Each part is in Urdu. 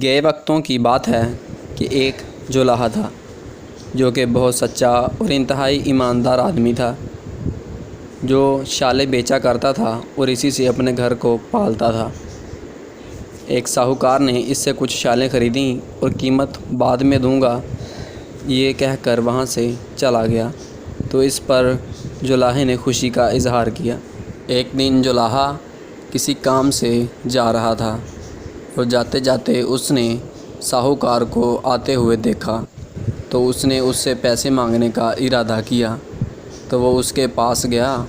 گئے وقتوں کی بات ہے کہ ایک جولاہا تھا جو کہ بہت سچا اور انتہائی ایماندار آدمی تھا، جو شالیں بیچا کرتا تھا اور اسی سے اپنے گھر کو پالتا تھا۔ ایک ساہوکار نے اس سے کچھ شالیں خریدیں اور قیمت بعد میں دوں گا یہ کہہ کر وہاں سے چلا گیا، تو اس پر جولاہے نے خوشی کا اظہار کیا۔ ایک دن جولاہا کسی کام سے جا رہا تھا اور جاتے جاتے اس نے ساہوکار کو آتے ہوئے دیکھا، تو اس نے اس سے پیسے مانگنے کا ارادہ کیا۔ تو وہ اس کے پاس گیا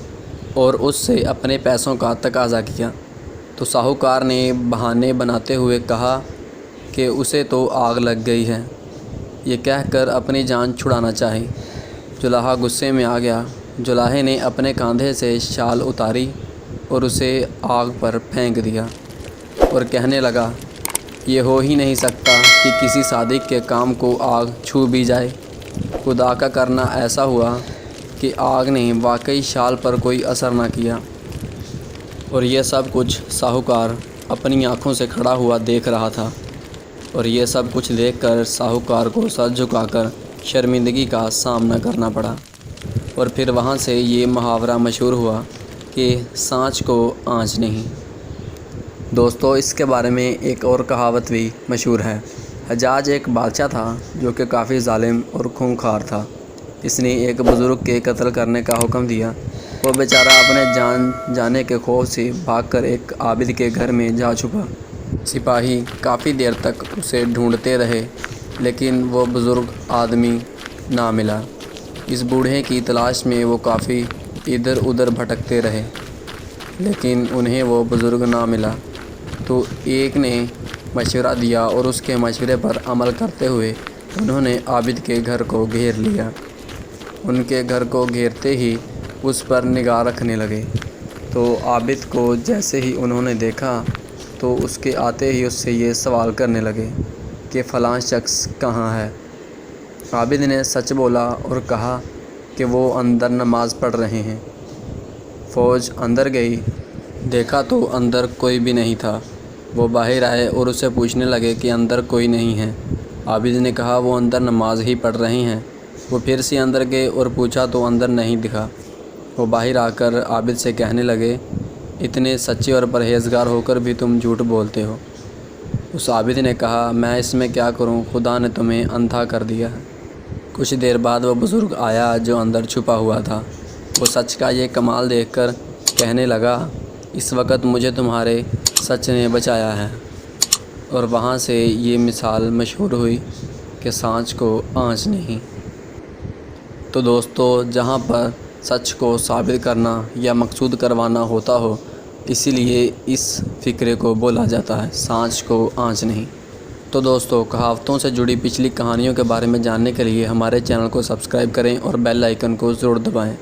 اور اس سے اپنے پیسوں کا تقاضا کیا، تو ساہوکار نے بہانے بناتے ہوئے کہا کہ اسے تو آگ لگ گئی ہے، یہ کہہ کر اپنی جان چھڑانا چاہی۔ جولاہا غصے میں آ گیا۔ جولاہے نے اپنے کاندھے سے شال اتاری اور اسے آگ پر پھینک دیا اور کہنے لگا، یہ ہو ہی نہیں سکتا کہ کسی صادق کے کام کو آگ چھو بھی جائے۔ خدا کا کرنا ایسا ہوا کہ آگ نے واقعی شال پر کوئی اثر نہ کیا، اور یہ سب کچھ ساہوکار اپنی آنکھوں سے کھڑا ہوا دیکھ رہا تھا، اور یہ سب کچھ دیکھ کر ساہوکار کو سر جھکا کر شرمندگی کا سامنا کرنا پڑا۔ اور پھر وہاں سے یہ محاورہ مشہور ہوا کہ سانچ کو آنچ نہیں۔ دوستو، اس کے بارے میں ایک اور کہاوت بھی مشہور ہے۔ حجاج ایک بادشاہ تھا جو کہ کافی ظالم اور خونخوار تھا۔ اس نے ایک بزرگ کے قتل کرنے کا حکم دیا۔ وہ بیچارہ اپنے جان جانے کے خوف سے بھاگ کر ایک عابد کے گھر میں جا چھپا۔ سپاہی کافی دیر تک اسے ڈھونڈتے رہے لیکن وہ بزرگ آدمی نہ ملا۔ اس بوڑھے کی تلاش میں وہ کافی ادھر ادھر بھٹکتے رہے لیکن انہیں وہ بزرگ نہ ملا۔ تو ایک نے مشورہ دیا اور اس کے مشورے پر عمل کرتے ہوئے انہوں نے عابد کے گھر کو گھیر لیا۔ ان کے گھر کو گھیرتے ہی اس پر نگاہ رکھنے لگے۔ تو عابد کو جیسے ہی انہوں نے دیکھا تو اس کے آتے ہی اس سے یہ سوال کرنے لگے کہ فلاں شخص کہاں ہے؟ عابد نے سچ بولا اور کہا کہ وہ اندر نماز پڑھ رہے ہیں۔ فوج اندر گئی، دیکھا تو اندر کوئی بھی نہیں تھا۔ وہ باہر آئے اور اسے پوچھنے لگے کہ اندر کوئی نہیں ہے۔ عابد نے کہا وہ اندر نماز ہی پڑھ رہے ہیں۔ وہ پھر سے اندر گئے اور پوچھا تو اندر نہیں دکھا۔ وہ باہر آ کر عابد سے کہنے لگے، اتنے سچے اور پرہیزگار ہو کر بھی تم جھوٹ بولتے ہو۔ اس عابد نے کہا، میں اس میں کیا کروں، خدا نے تمہیں اندھا کر دیا ہے۔ کچھ دیر بعد وہ بزرگ آیا جو اندر چھپا ہوا تھا۔ وہ سچ کا یہ کمال دیکھ کر کہنے لگا، اس وقت مجھے تمہارے سچ نے بچایا ہے۔ اور وہاں سے یہ مثال مشہور ہوئی کہ سانچ کو آنچ نہیں۔ تو دوستو، جہاں پر سچ کو ثابت کرنا یا مقصود کروانا ہوتا ہو، اسی لیے اس فقرے کو بولا جاتا ہے، سانچ کو آنچ نہیں۔ تو دوستو، کہاوتوں سے جڑی پچھلی کہانیوں کے بارے میں جاننے کے لیے ہمارے چینل کو سبسکرائب کریں اور بیل آئیکن کو ضرور دبائیں۔